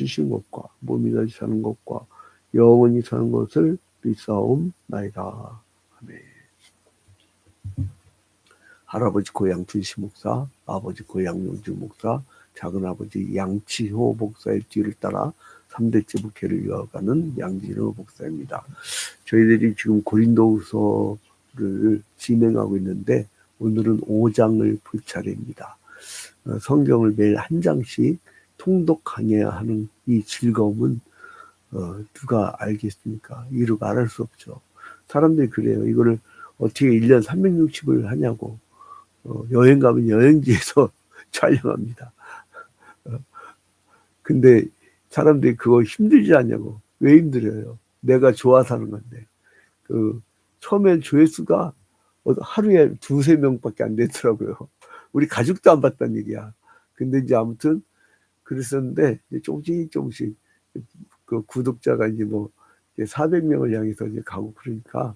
주신 것과 몸이 다시 사는 것과 영원히 사는 것을 믿사옵나이다. 아멘. 할아버지 고향 준시 목사, 아버지 고향 용주 목사, 작은아버지 양치호 목사의 뒤를 따라 3대째 목회를 이어가는 양진호 목사입니다. 저희들이 지금 고린도후서를 진행하고 있는데 오늘은 5장을 볼 차례입니다. 성경을 매일 한 장씩 통독 강해야 하는 이 즐거움은 누가 알겠습니까? 이루 말할 수 없죠. 사람들이 그래요. 이거를 어떻게 1년 360을 하냐고. 여행 가면 여행지에서 촬영합니다. 근데 사람들이 그거 힘들지 않냐고. 왜 힘들어요? 내가 좋아서 하는 건데. 처음엔 조회수가 하루에 2-3명밖에 안 되더라고요. 우리 가족도 안 봤다는 얘기야. 근데 이제 아무튼 그랬었는데 이제 조금씩 그 구독자가 이제 뭐 400명을 향해서 이제 가고 그러니까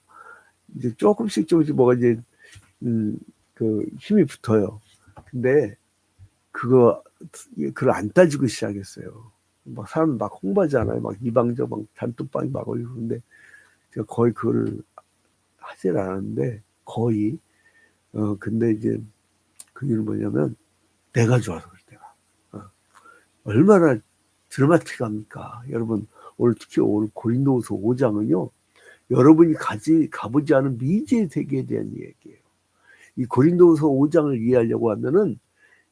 이제 조금씩 뭐가 이제 그 힘이 붙어요. 근데 그걸 안 따지고 시작했어요. 막 사람 막 홍보하잖아요. 막 이방저 막 단톡방이 막 올리고. 근데 제가 거의 그걸 하질 않았는데 거의 근데 이제 그 이유는 뭐냐면 내가 좋아서 그래. 내가 얼마나 드라마틱합니까? 여러분 오늘 특히 오늘 고린도후서 5장은요. 여러분이 가보지 않은 미지의 세계에 대한 이야기예요. 이 고린도후서 5장을 이해하려고 하면은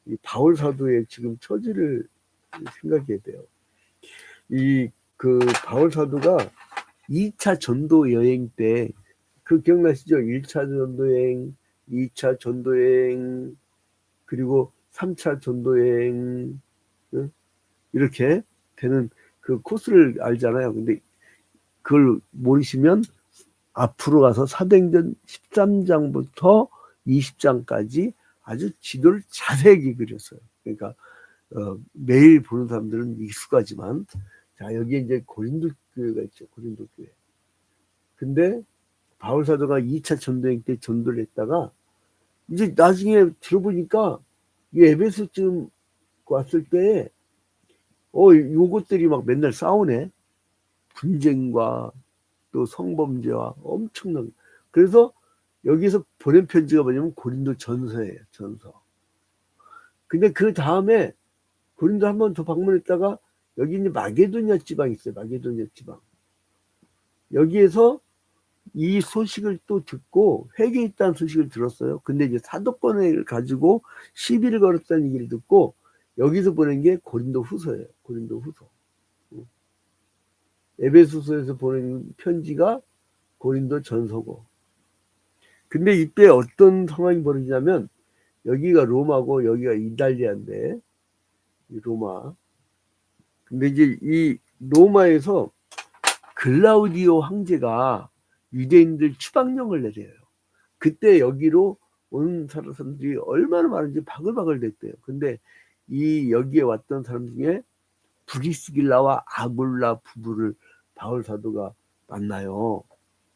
이 바울 사도의 지금 처지를 생각해야 돼요. 그 바울 사도가 2차 전도 여행 때 기억나시죠? 1차 전도여행, 2차 전도여행, 그리고 3차 전도여행, 이렇게 되는 그 코스를 알잖아요. 근데 그걸 모르시면 앞으로 가서 사도행전 13장부터 20장까지 아주 지도를 자세하게 그렸어요. 그러니까 매일 보는 사람들은 익숙하지만 자 여기에 이제 고린도 교회가 있죠. 고린도 교회. 근데 바울 사도가 2차 전도행 때 전도를 했다가 이제 나중에 들어보니까 이 에베소쯤 왔을 때 요것들이 막 맨날 싸우네. 분쟁과 또 성범죄와 엄청나게. 그래서 여기서 보낸 편지가 뭐냐면 고린도 전서예요. 전서. 근데 그 다음에 고린도 한 번 더 방문했다가 여기 이제 마게도니아 지방이 있어요. 마게도니아 지방. 여기에서 이 소식을 또 듣고 회개했다는 소식을 들었어요. 근데 이제 사도권을 가지고 시비를 걸었다는 얘기를 듣고 여기서 보낸 게 고린도 후서예요. 고린도 후서. 에베소서에서 보낸 편지가 고린도 전서고. 근데 이때 어떤 상황이 벌어지냐면 여기가 로마고 여기가 이탈리아인데 로마. 근데 이제 이 로마에서 글라우디오 황제가 유대인들 추방령을 내려요. 그때 여기로 온 사람들이 얼마나 많은지 바글바글 됐대요. 근데 여기에 왔던 사람 중에 브리스길라와 아굴라 부부를 바울 사도가 만나요.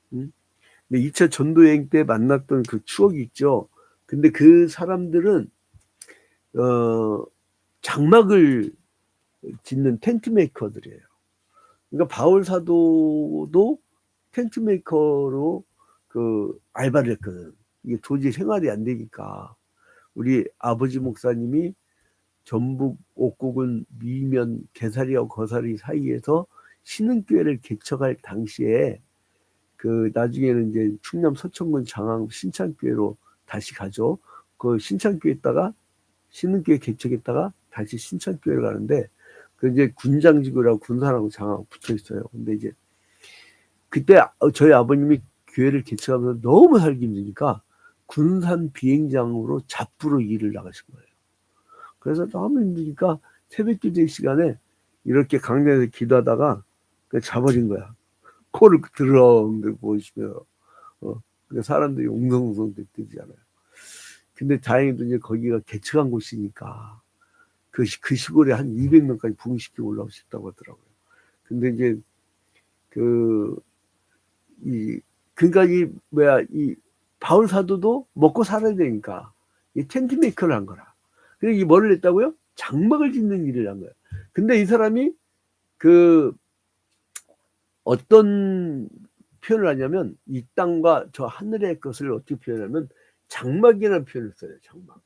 근데 2차 전도여행 때 만났던 그 추억이 있죠. 근데 그 사람들은 장막을 짓는 텐트 메이커들이에요. 그러니까 바울 사도도 텐트 메이커로 알바를 했거든. 이게 도저히 생활이 안 되니까 우리 아버지 목사님이 전북 옥구군 미면 개사리와 거사리 사이에서 신흥교회를 개척할 당시에 나중에는 이제 충남 서천군 장항 신창교회로 다시 가죠. 그 신창교회에다가 신흥교회 개척했다가 다시 신창교회를 가는데 이제 군장지구라고 군산하고 장하고 붙어 있어요. 근데 이제 그때 저희 아버님이 교회를 개척하면서 너무 살기 힘드니까 군산 비행장으로 잡부로 일을 나가신 거예요. 그래서 너무 힘드니까 새벽 기도 시간에 이렇게 강당에서 기도하다가 자버린 거야. 코를 드렁 보시면 사람들이 웅성웅성 뜨잖아요. 근데 다행히도 이제 거기가 개척한 곳이니까 그 시골에 한 200명까지 부흥시키고 올라오셨다고 하더라고요. 근데 이제 그러니까 이 바울 사도도 먹고 살아야 되니까 이 텐트 메이커를 한 거라. 그리고 이 뭐를 했다고요? 장막을 짓는 일을 한 거야. 근데 이 사람이 그 어떤 표현을 하냐면 이 땅과 저 하늘의 것을 어떻게 표현하면 장막이라는 표현을 써요. 장막.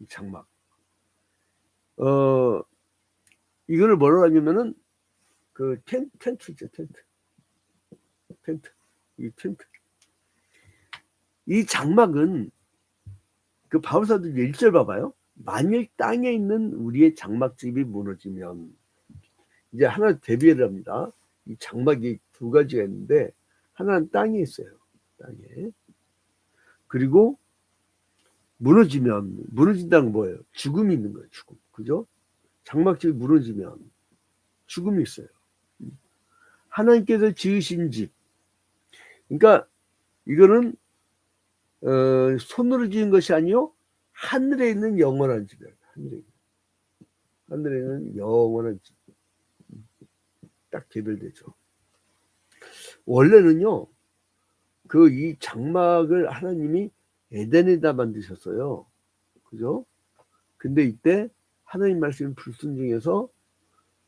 장막. 이거를 뭐라고 하냐면은 그 텐트죠. 텐트. 이 텐트. 이 장막은 그 바울사도 1절 봐봐요. 만일 땅에 있는 우리의 장막집이 무너지면, 이제 하나 대비를 합니다. 이 장막이 두 가지가 있는데 하나는 땅에 있어요. 땅에. 그리고 무너진다는 건 뭐예요? 죽음이 있는 거예요. 죽음. 그죠? 장막집이 무너지면 죽음이 있어요. 하나님께서 지으신 집. 그러니까 이거는 손으로 지은 것이 아니요 하늘에 있는 영원한 집이에요. 하늘에 있는 영원한 집. 딱 개별되죠. 원래는요, 그 이 장막을 하나님이 에덴에다 만드셨어요. 그죠? 근데 이때 하나님 말씀 불순종해서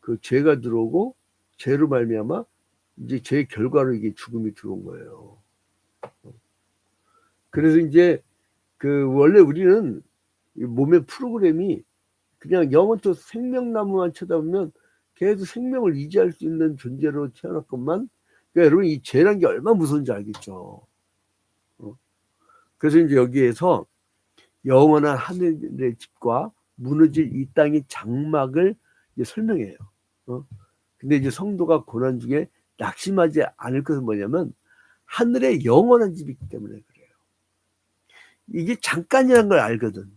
그 죄가 들어오고 죄로 말미암아 이제 죄 결과로 이게 죽음이 들어온 거예요. 그래서 이제 그 원래 우리는 몸의 프로그램이 그냥 영원토 생명나무만 쳐다보면 계속 생명을 유지할 수 있는 존재로 태어났건만, 그러니까 여러분 이 죄란 게 얼마나 무서운지 알겠죠. 그래서 이제 여기에서 영원한 하늘의 집과 무너질 이 땅의 장막을 이제 설명해요. 근데 이제 성도가 고난 중에 낙심하지 않을 것은 뭐냐면 하늘의 영원한 집이 있기 때문에 그래요. 이게 잠깐이라는 걸 알거든.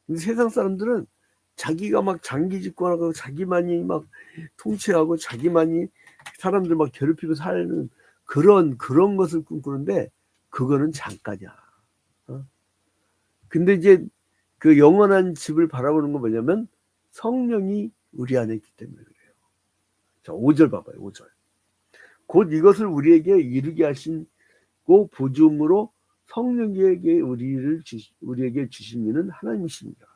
근데 세상 사람들은 자기가 막 장기 집권하고 자기만이 막 통치하고 자기만이 사람들 막 괴롭히고 사는 그런 것을 꿈꾸는데 그거는 잠깐이야. 근데 이제 그 영원한 집을 바라보는 건 뭐냐면 성령이 우리 안에 있기 때문에 그래요. 자, 5절 봐봐요. 5절. 곧 이것을 우리에게 이루게 하시고 보증으로 성령에게 우리에게 주신 이는 하나님이십니다.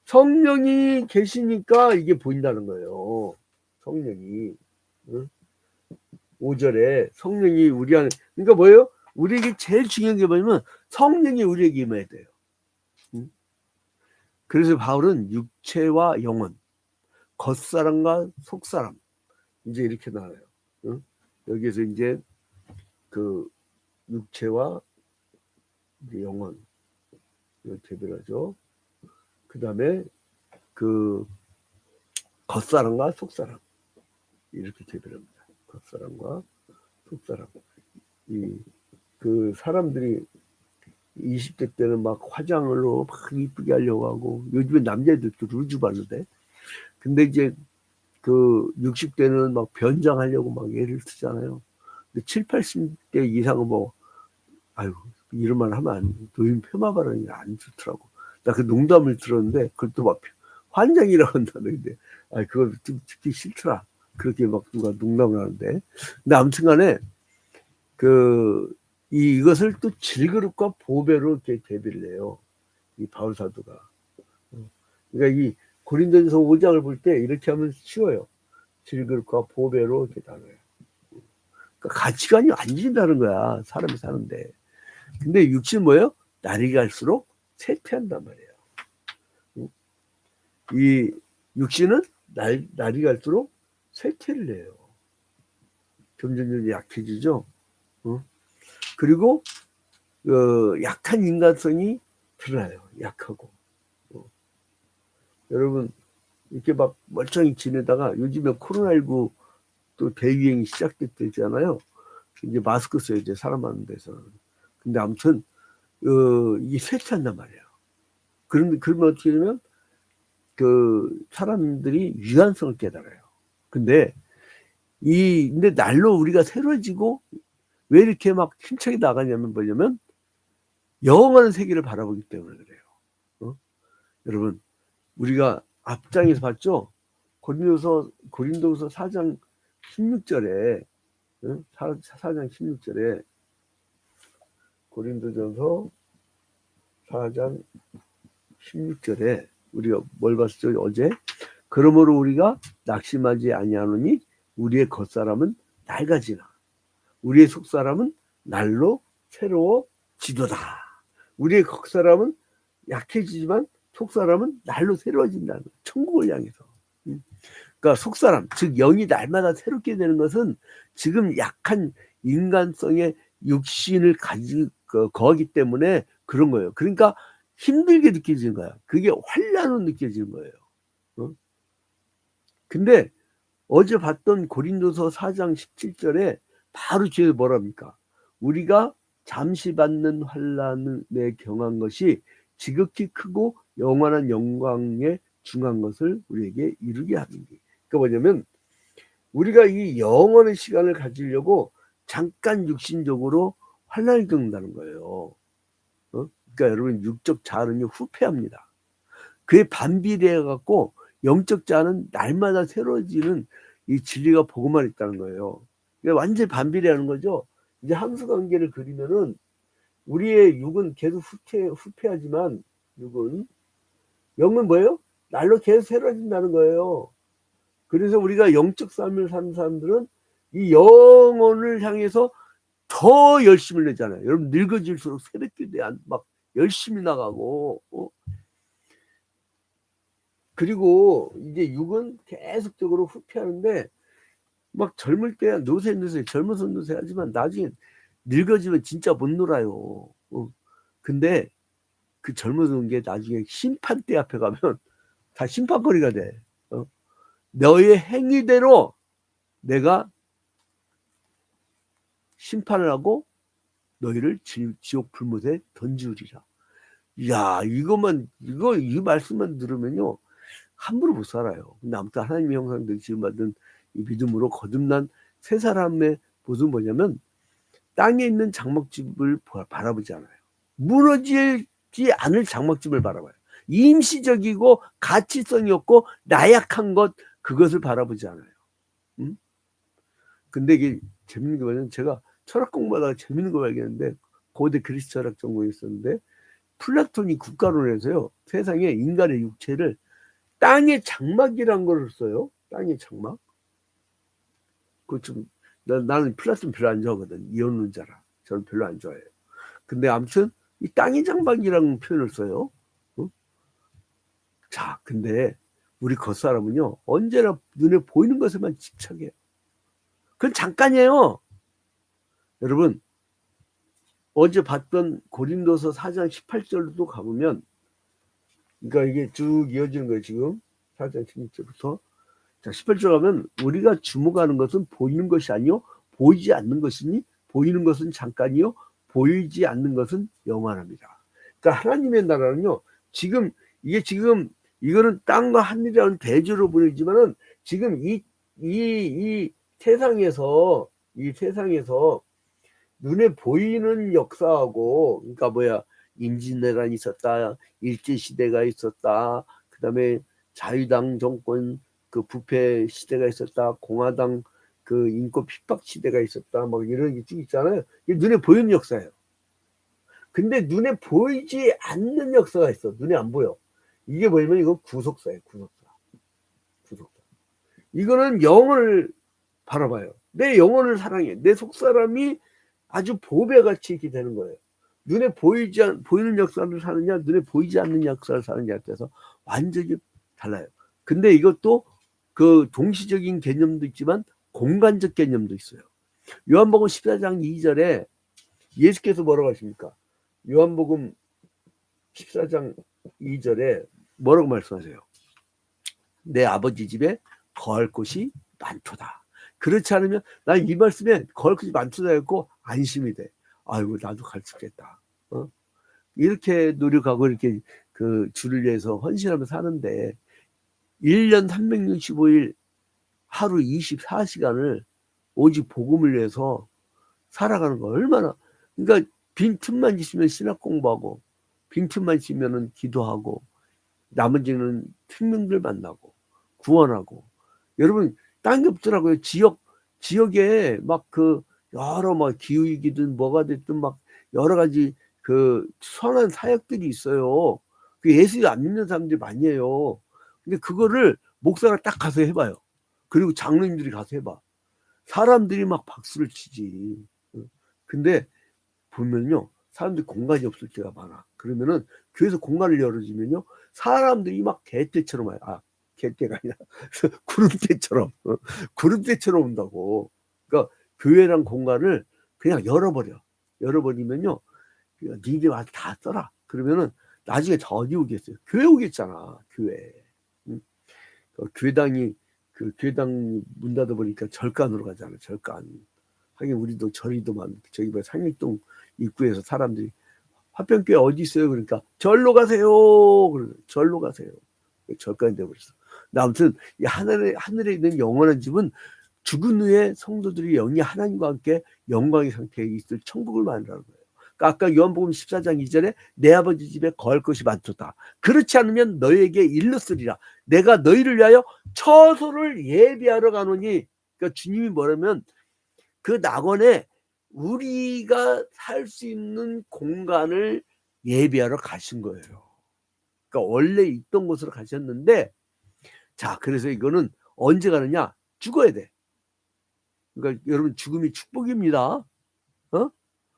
성령이 계시니까 이게 보인다는 거예요. 성령이. 5절에 성령이 우리 안에, 그러니까 뭐예요? 우리에게 제일 중요한 게 뭐냐면 성령이 우리에게 임해야 돼요. 그래서 바울은 육체와 영혼, 겉사람과 속사람, 이제 이렇게 나와요. 여기에서 이제 그 육체와 영혼 이렇게 배별하죠. 그 다음에 그 겉사람과 속사람 이렇게 대별합니다. 겉사람과 속사람. 그 사람들이 20대 때는 막 화장으로 막 이쁘게 하려고 하고, 요즘에 남자애들도 루즈 바르대. 근데 이제 그 60대는 막 변장하려고 막 애를 쓰잖아요. 근데 7, 80대 이상은 뭐, 아유, 이런 말 하면 안 돼. 노인 폄하 발언이 안 좋더라고. 나 그 농담을 들었는데, 그것도 막 환장이라고 한다는데, 그걸 듣기 싫더라. 그렇게 막 누가 농담을 하는데. 근데 아무튼 간에, 이것을 또 질그릇과 보배로 이렇게 대비를 해요. 이 바울사도가. 그러니까 이 고린도전서 5장을 볼 때 이렇게 하면 쉬워요. 질그릇과 보배로 이렇게 나눠요. 그러니까 가치관이 완전히 다른 거야. 사람이 사는데. 근데 육신 뭐예요? 날이 갈수록 쇠퇴한단 말이에요. 이 육신은 날이 갈수록 쇠퇴를 해요. 점점 약해지죠. 그리고 약한 인간성이 드러나요. 약하고. 여러분 이렇게 막 멀쩡히 지내다가 요즘에 코로나19 또 대유행이 시작됐잖아요. 이제 마스크 써야 돼, 사람 많은 데서는. 근데 아무튼 이게 쇠퇴한단 말이에요. 그러면 어떻게 되면 그 사람들이 유한성을 깨달아요. 근데 날로 우리가 새로워지고 왜 이렇게 막 힘차게 나가냐면 뭐냐면 영원한 세계를 바라보기 때문에 그래요. 여러분 우리가 앞장에서 봤죠? 고린도서 4장 16절에 4장 16절에 고린도전서 4장 16절에 우리가 뭘 봤었죠? 어제 그러므로 우리가 낙심하지 아니하노니 우리의 겉사람은 낡아지나 우리의 속사람은 날로 새로워지도다. 우리의 겉사람은 약해지지만 속사람은 날로 새로워진다는 거예요. 천국을 향해서. 그러니까 속사람, 즉 영이 날마다 새롭게 되는 것은 지금 약한 인간성의 육신을 가지고 거기 때문에 그런 거예요. 그러니까 힘들게 느껴지는 거야. 그게 환란으로 느껴지는 거예요. 근데 어제 봤던 고린도서 4장 17절에 바로 뒤에 뭐랍니까? 우리가 잠시 받는 환란에 경한 것이 지극히 크고 영원한 영광에 중한 것을 우리에게 이루게 하는 게. 그러니까 뭐냐면 우리가 이 영원의 시간을 가지려고 잠깐 육신적으로 환란을 겪는다는 거예요. 그러니까 여러분 육적 자아는요 후패합니다. 그에 반비례해 갖고 영적 자아는 날마다 새로워지는 이 진리가 복음만 있다는 거예요. 그러니까 완전히 반비례하는 거죠. 이제 함수관계를 그리면은 우리의 육은 계속 후패하지만 육은 영은 뭐예요? 날로 계속 새로워진다는 거예요. 그래서 우리가 영적 삶을 사는 사람들은 이 영혼을 향해서 더 열심을 내잖아요. 여러분 늙어질수록 새벽기도에 막 열심히 나가고 그리고 이제 육은 계속적으로 후퇴하는데 막 젊을 때 노세 젊어서 노세 하지만 나중에 늙어지면 진짜 못 놀아요. 근데 그 젊어서 노는 게 나중에 심판대 앞에 가면 다 심판거리가 돼. 너의 행위대로 내가 심판을 하고 너희를 지옥 불못에 던지우리라. 이야, 이 말씀만 들으면요, 함부로 못 살아요. 근데 아무튼 하나님의 형상대로 지음받은 이 믿음으로 거듭난 세 사람의 모습은 뭐냐면, 땅에 있는 장막집을 바라보지 않아요. 무너지지 않을 장막집을 바라봐요. 임시적이고 가치성이 없고 나약한 것, 그것을 바라보지 않아요. 근데 이게 재밌는 게 뭐냐면, 제가 철학 공부하다가 재밌는 거 발견했는데, 고대 그리스 철학 전공에 있었는데, 플라톤이 국가론에서요, 세상에 인간의 육체를 땅의 장막이란 걸 써요. 땅의 장막. 나는 플라톤 별로 안 좋아하거든. 이혼론자라. 저는 별로 안 좋아해요. 근데 아무튼 이 땅의 장막이라는 표현을 써요. 자, 근데 우리 겉사람은요, 언제나 눈에 보이는 것에만 집착해요. 그건 잠깐이에요. 여러분, 어제 봤던 고린도서 4장 18절도 가보면, 그러니까 이게 쭉 이어지는 거예요, 지금. 4장 16절부터. 자, 18절 가면, 우리가 주목하는 것은 보이는 것이 아니요, 보이지 않는 것이니, 보이는 것은 잠깐이요, 보이지 않는 것은 영원합니다. 그러니까 하나님의 나라는요, 이거는 땅과 하늘이라는 대조로 보이지만은, 지금 이 세상에서 눈에 보이는 역사하고, 그러니까 임진왜란이 있었다, 일제시대가 있었다, 그 다음에 자유당 정권 그 부패 시대가 있었다, 공화당 그 인권 핍박 시대가 있었다, 막 이런 게 쭉 있잖아요. 이게 눈에 보이는 역사예요. 근데 눈에 보이지 않는 역사가 있어. 눈에 안 보여. 이게 뭐냐면 이건 구속사예요. 구속사. 이거는 영혼을 바라봐요. 내 영혼을 사랑해. 내 속사람이 아주 보배같이 이렇게 되는 거예요. 눈에 보이는 역사를 사느냐, 눈에 보이지 않는 역사를 사느냐에 따라서 완전히 달라요. 근데 이것도 그 동시적인 개념도 있지만 공간적 개념도 있어요. 요한복음 14장 2절에 예수께서 뭐라고 하십니까? 요한복음 14장 2절에 뭐라고 말씀하세요? 내 아버지 집에 거할 곳이 많도다. 그렇지 않으면 난 이 말씀에 거할 곳이 많도다 했고 안심이 돼. 아이고 나도 갈 수 있겠다. 이렇게 노력하고 이렇게 그 주를 위해서 헌신하며 사는데 1년 365일 하루 24시간을 오직 복음을 위해서 살아가는 거 얼마나. 그러니까 빈틈만 있으면 신학 공부하고 빈틈만 있으면 기도하고 나머지는 생명들 만나고 구원하고. 여러분 딴 게 없더라고요. 지역에 막 그 여러 막 기후위기든 뭐가 됐든 막 여러 가지 그 선한 사역들이 있어요. 그 예수 안 믿는 사람들이 많이 해요. 근데 그거를 목사가 딱 가서 해봐요. 그리고 장로님들이 가서 해봐. 사람들이 막 박수를 치지. 근데 보면요, 사람들이 공간이 없을 때가 많아. 그러면은 교회에서 공간을 열어주면요, 사람들이 막 개떼처럼 와요. 개떼가 아니라 구름떼처럼 구름떼처럼 온다고. 그러니까 교회란 공간을 그냥 열어버리면요, 니네 와서 다 써라. 그러면은 나중에 저 어디 오겠어요? 교회 오겠잖아. 교회. 교회당이 교회당 문 닫아 버리니까 절간으로 가잖아. 절간. 하긴 우리도 절이도 저기 뭐 상일동 입구에서 사람들이 화평교회 어디 있어요? 그러니까 절로 가세요. 절로 가세요. 절간이 되어버렸어. 아무튼 이 하늘에 있는 영원한 집은 죽은 후에 성도들이 영이 하나님과 함께 영광의 상태에 있을 천국을 말하는 거예요. 그러니까 아까 요한복음 14장 2절에 내 아버지 집에 거할 것이 많도다. 그렇지 않으면 너에게 일렀으리라. 내가 너희를 위하여 처소를 예비하러 가노니. 그러니까 주님이 뭐라면 그 낙원에 우리가 살 수 있는 공간을 예비하러 가신 거예요. 그러니까 원래 있던 곳으로 가셨는데, 자, 그래서 이거는 언제 가느냐? 죽어야 돼. 그러니까 여러분, 죽음이 축복입니다.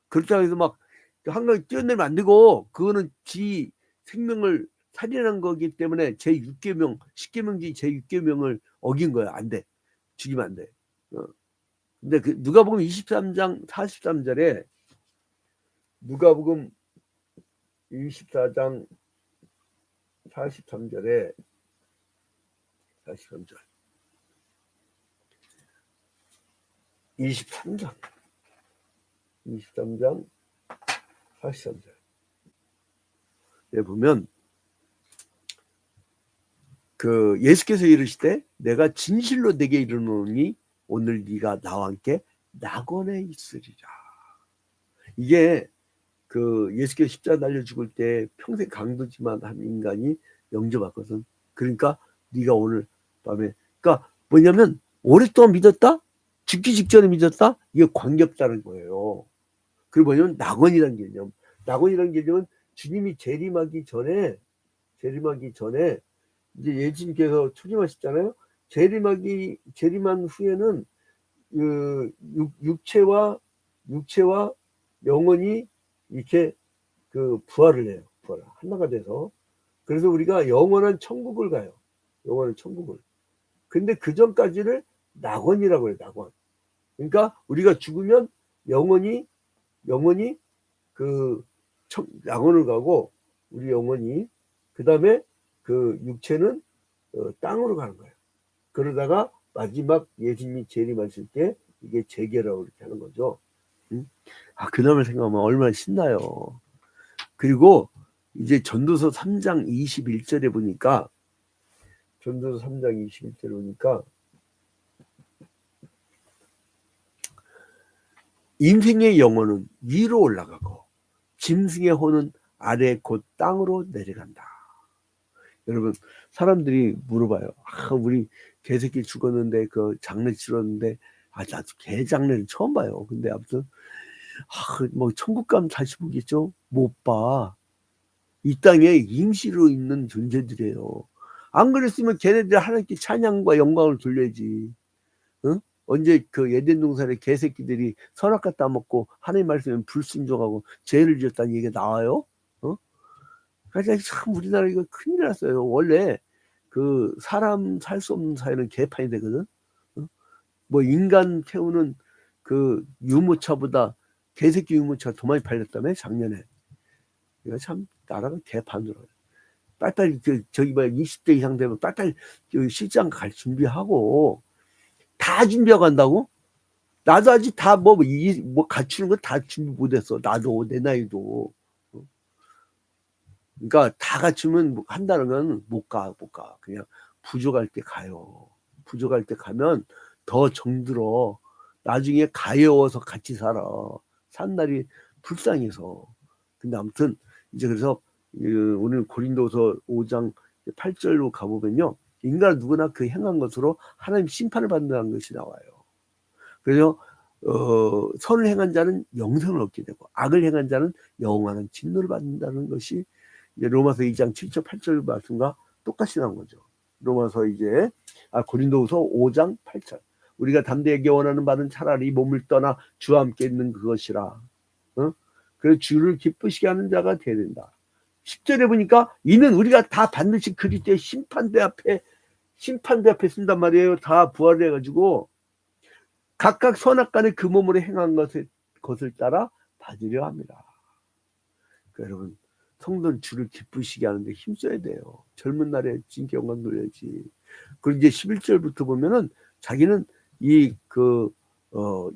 그렇다고 해서 막 한강 뛰어내면 안 되고, 그거는 지 생명을 살인한 거기 때문에 제6계명, 10계명 중에 제6계명을 어긴 거야. 안 돼. 죽이면 안 돼. 근데 누가복음 23장 43절에 누가복음 24장 43절에 43절 23장 43절 보면 예수께서 이르시되 내가 진실로 내게 이르노니 오늘 네가 나와 함께 낙원에 있으리라. 이게 예수께서 십자가 달려 죽을 때 평생 강도지만 한 인간이 영접받거든. 그러니까 네가 오늘 밤에, 그러니까 뭐냐면 오랫동안 믿었다? 죽기 직전에 믿었다? 이게 관계없다는 거예요. 그리고 뭐냐면 낙원이라는 개념. 낙원이라는 개념은 주님이 재림하기 전에 이제 예수님께서 초림하셨잖아요. 재림한 후에는 육체와 영혼이 이렇게 부활을 해요. 하나가 돼서. 그래서 우리가 영원한 천국을 가요. 영원한 천국을. 근데 그 전까지를 낙원이라고 해요. 낙원. 그러니까 우리가 죽으면 영혼이 낙원을 가고, 우리 영혼이 그 다음에 육체는 땅으로 가는 거예요. 그러다가 마지막 예수님이 재림하실 때 이게 재계라고 이렇게 하는 거죠. 그 다음을 생각하면 얼마나 신나요. 그리고 이제 전도서 3장 21절에 보니까 인생의 영혼은 위로 올라가고 짐승의 혼은 아래 곧 땅으로 내려간다. 여러분, 사람들이 물어봐요. 우리 개새끼 죽었는데 장례 치렀는데 나도 개 장례를 처음 봐요. 근데 아무튼 뭐 천국 가면 다시 보겠죠? 못 봐. 이 땅에 임시로 있는 존재들이에요. 안 그랬으면 걔네들 하나님께 찬양과 영광을 돌려야지. 언제 에덴 동산에 개새끼들이 선악과 따먹고 하나님 말씀에 불순종하고 죄를 지었다는 얘기가 나와요? 그래서 참 우리나라 이거 큰일 났어요. 원래 사람 살 수 없는 사회는 개판이 되거든. 뭐 인간 태우는 유모차보다 개새끼 유모차가 더 많이 팔렸다며 작년에. 이거 참 나라가 개판으로. 빨리빨리 20대 이상 되면 빨리빨리 시장 갈 준비하고. 다 준비하고 간다고? 나도 아직 다 갖추는 거 다 준비 못했어. 나도 내 나이도. 그러니까 다 갖추면 한다는 건 못 가. 그냥 부족할 때 가요. 부족할 때 가면 더 정들어. 나중에 가여워서 같이 살아. 산 날이 불쌍해서. 근데 아무튼 이제 그래서 오늘 고린도서 5장 8절로 가보면요. 인간은 누구나 행한 것으로 하나님 심판을 받는다는 것이 나와요. 그래서 선을 행한 자는 영생을 얻게 되고 악을 행한 자는 영원한 진노를 받는다는 것이 이제 로마서 2장 7절 8절 말씀과 똑같이 나온 거죠. 로마서 이제 고린도후서 5장 8절. 우리가 담대하게 원하는 바는 차라리 몸을 떠나 주와 함께 있는 그것이라. 그래서 주를 기쁘시게 하는 자가 되어야 된다. 10절에 보니까 이는 우리가 다 반드시 그리스도의 심판대 앞에 쓴단 말이에요. 다 부활을 해가지고 각각 선악간에 그 몸으로 행한 것을 따라 받으려 합니다. 그러니까 여러분, 성도는 주를 기쁘시게 하는데 힘써야 돼요. 젊은 날에 진짜 영광 돌려야지. 그리고 이제 11절부터 보면은 자기는 이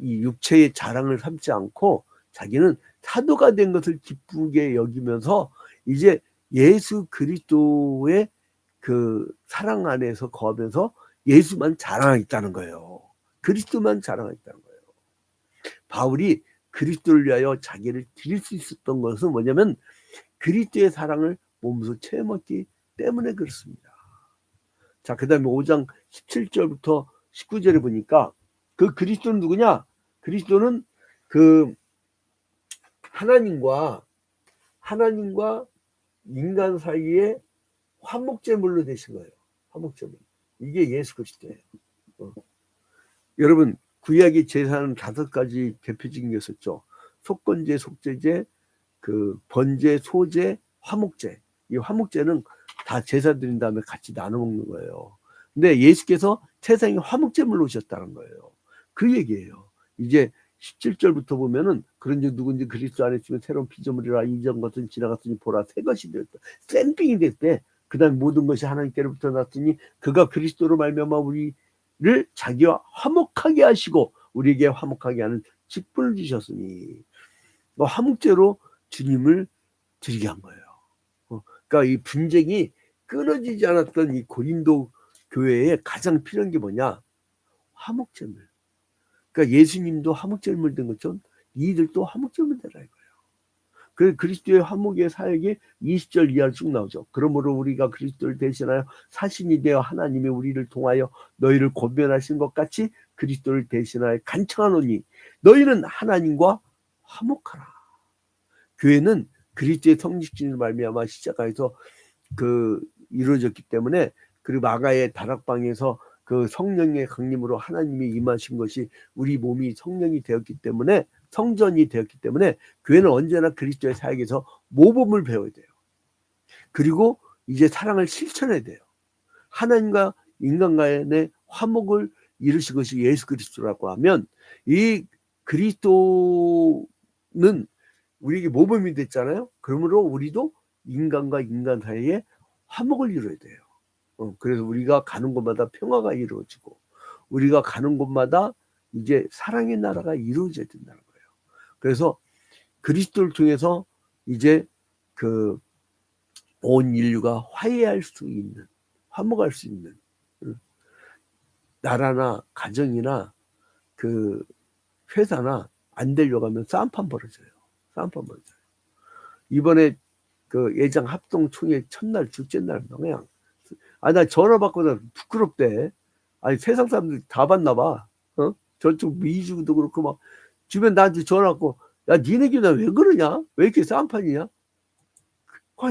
육체의 자랑을 삼지 않고 자기는 사도가 된 것을 기쁘게 여기면서 이제 예수 그리스도의 그 사랑 안에서 거하면서 예수만 자랑하겠다는 거예요. 그리스도만 자랑하겠다는 거예요. 바울이 그리스도를 위하여 자기를 드릴 수 있었던 것은 뭐냐면 그리스도의 사랑을 몸소 체험했기 때문에 그렇습니다. 자, 그 다음에 5장 17절부터 19절에 보니까 그 그리스도는 누구냐? 그리스도는 그 하나님과 인간 사이에 화목제물로 되신 거예요. 화목제물. 이게 예수 그리스도예요. 여러분, 구약의 제사는 5가지 대표적인 게 있었죠. 속건제, 속죄제, 그 번제, 소제, 화목제. 이 화목제는 다 제사 드린 다음에 같이 나눠 먹는 거예요. 근데 예수께서 세상에 화목제물로 오셨다는 거예요. 그 얘기예요. 이제 17절부터 보면은 그런즉 누군지 그리스도 안에 있으면 새로운 피조물이라 이전 것은 지나갔으니 보라 새 것이 되었다. 샘핑이 됐대. 그 다음 모든 것이 하나님께로부터 났으니 그가 그리스도로 말미암아 우리를 자기와 화목하게 하시고 우리에게 화목하게 하는 직분을 주셨으니 화목제로 주님을 드리게 한 거예요. 그러니까 이 분쟁이 끊어지지 않았던 이 고린도 교회에 가장 필요한 게 뭐냐? 화목제물. 그러니까 예수님도 화목제물 된 것처럼 이들도 화목제물 되라 이거예요. 그 그리스도의 화목의 사역이 20절 이하로 쭉 나오죠. 그러므로 우리가 그리스도를 대신하여 사신이 되어 하나님이 우리를 통하여 너희를 권면하신 것 같이 그리스도를 대신하여 간청하노니 너희는 하나님과 화목하라. 교회는 그리스도의 성직진을 말미암아 시작하여서 이루어졌기 때문에 그리고 마가의 다락방에서 그 성령의 강림으로 하나님이 임하신 것이 우리 몸이 성령이 되었기 때문에 성전이 되었기 때문에 교회는 언제나 그리스도의 사역에서 모범을 배워야 돼요. 그리고 이제 사랑을 실천해야 돼요. 하나님과 인간 간의 화목을 이루신 것이 예수 그리스도라고 하면 이 그리스도는 우리에게 모범이 됐잖아요. 그러므로 우리도 인간과 인간 사이에 화목을 이루어야 돼요. 그래서 우리가 가는 곳마다 평화가 이루어지고 우리가 가는 곳마다 이제 사랑의 나라가 이루어져야 된다는 거예요. 그래서 그리스도를 통해서 이제 온 인류가 화해할 수 있는, 화목할 수 있는 나라나 가정이나 회사나 안 되려고 하면 싸움판 벌어져요. 이번에 예장 합동 총회 첫날 둘째 날 그냥 나 전화 받고서 부끄럽대. 아니 세상 사람들 다 받나 봐. 저쪽 미주도 그렇고 막 주변 나한테 전화 왔고 야 니네 교회 왜 그러냐? 왜 이렇게 싸움판이냐?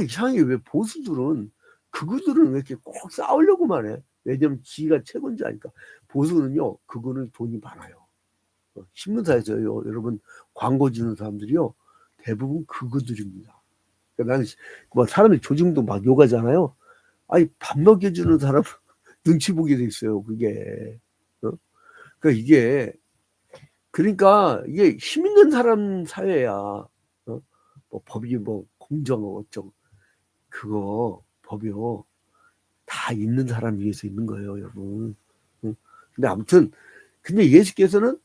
이상하게 왜 보수들은 그들은 왜 이렇게 꼭 싸우려고만 해? 왜냐면 지가 최고인지 아니까. 보수는요 그거는 돈이 많아요. 신문사에서요 여러분 광고 주는 사람들이요 대부분 그들입니다. 그러니까 나는 사람이 조직도 막 욕하잖아요. 아니 밥 먹여주는 사람 눈치 보게 돼 있어요. 그게. 그러니까 이게 힘 있는 사람 사회야. 법이 공정하고 어쩌고 그거 법이요 다 있는 사람 위해서 있는 거예요, 여러분. 근데 아무튼 예수께서는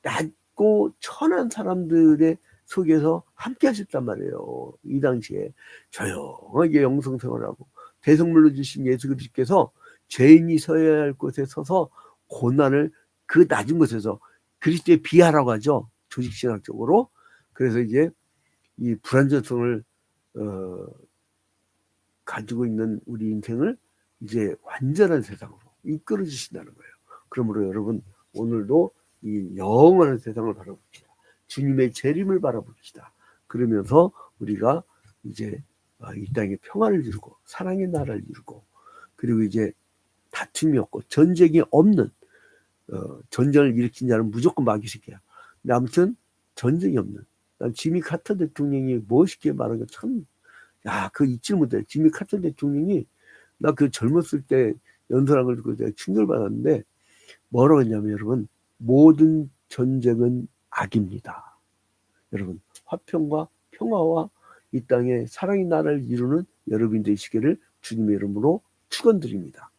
낮고 천한 사람들의 속에서 함께 하셨단 말이에요. 이 당시에 조용하게 영성생활하고 대성물로 주신 예수 그리스도께서 죄인이 서야 할 곳에 서서 고난을 그 낮은 곳에서 그리스도의 비하라고 하죠. 조직신학적으로. 그래서 이제 이 불완전성을 가지고 있는 우리 인생을 이제 완전한 세상으로 이끌어 주신다는 거예요. 그러므로 여러분 오늘도 이 영원한 세상을 바라봅시다. 주님의 재림을 바라봅시다. 그러면서 우리가 이제 이 땅에 평화를 이루고 사랑의 나라를 이루고 그리고 이제 다툼이 없고 전쟁이 없는 전쟁을 일으킨 자는 무조건 마귀새끼야. 근데 아무튼 전쟁이 없는. 난 지미 카터 대통령이 멋있게 말한 거 참, 그거 잊지 못해. 지미 카터 대통령이 나 그 젊었을 때 연설한 걸 듣고 내가 충격을 받았는데 뭐라고 했냐면 여러분, 모든 전쟁은 악입니다. 여러분, 화평과 평화와 이 땅에 사랑의 나라를 이루는 여러분 되시기를 주님의 이름으로 축원드립니다.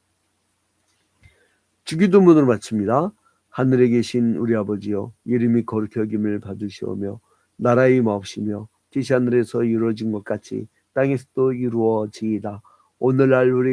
주기도문으로 마칩니다. 하늘에 계신 우리 아버지여, 이름이 거룩히 여김을 받으시오며 나라의 마옵시며 뜻이 하늘에서 이루어진 것 같이 땅에서도 이루어지이다. 오늘날 우리